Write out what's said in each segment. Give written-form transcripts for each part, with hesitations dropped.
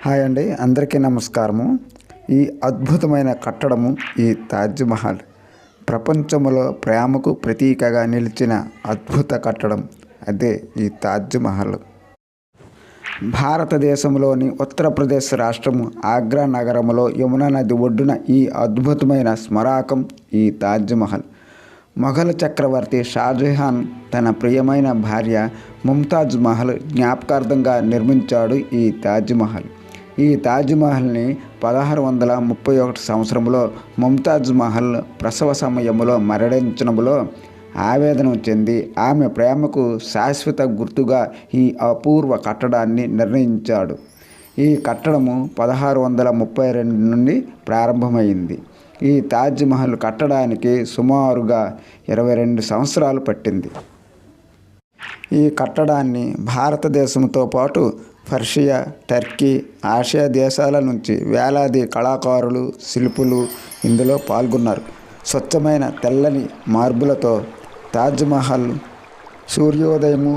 Hi అండి, అందరికీ నమస్కారము. ఈ అద్భుతమైన కట్టడము ఈ తాజ్మహల్ ప్రపంచంలో ప్రేమకు ప్రతీకగా నిలిచిన అద్భుత కట్టడం. అదే ఈ తాజ్మహల్. భారతదేశంలోని ఉత్తరప్రదేశ్ రాష్ట్రము ఆగ్రా నగరంలో యమునా నది ఒడ్డున ఈ అద్భుతమైన స్మారకం ఈ తాజ్మహల్. మొఘల్ చక్రవర్తి షాజహాన్ తన ప్రియమైన భార్య ముంతాజ్ మహల్ జ్ఞాపకార్థంగా నిర్మించాడు ఈ తాజ్మహల్. ఈ తాజ్మహల్ని 1631 సంవత్సరంలో ముంతాజ్ మహల్ ప్రసవ సమయంలో మరణించడంలో ఆవేదన చెంది ఆమె ప్రేమకు శాశ్వత గుర్తుగా ఈ అపూర్వ కట్టడాన్ని నిర్ణయించాడు. ఈ కట్టడము 1632 నుండి ప్రారంభమైంది. ఈ తాజ్మహల్ కట్టడానికి సుమారుగా 22 సంవత్సరాలు పట్టింది. ఈ కట్టడాన్ని భారతదేశంతో పాటు పర్షియా, టర్కీ, ఆసియా దేశాల నుంచి వేలాది కళాకారులు, శిల్పులు ఇందులో పాల్గొన్నారు. స్వచ్ఛమైన తెల్లని మార్బులతో తాజ్మహల్ సూర్యోదయము,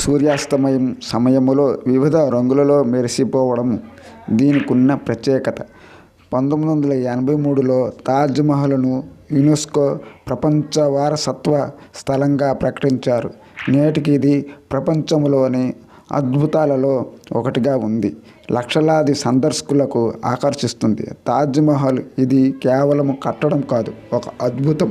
సూర్యాస్తమయం సమయములో వివిధ రంగులలో మెరిసిపోవడం దీనికున్న ప్రత్యేకత. 1983లో తాజ్మహల్ను యునెస్కో ప్రపంచ వారసత్వ స్థలంగా ప్రకటించారు. నేటికి ఇది ప్రపంచంలోని అద్భుతాలలో ఒకటిగా ఉంది. లక్షలాది సందర్శకులకు ఆకర్షిస్తుంది. తాజ్మహల్ ఇది కేవలం కట్టడం కాదు, ఒక అద్భుతం.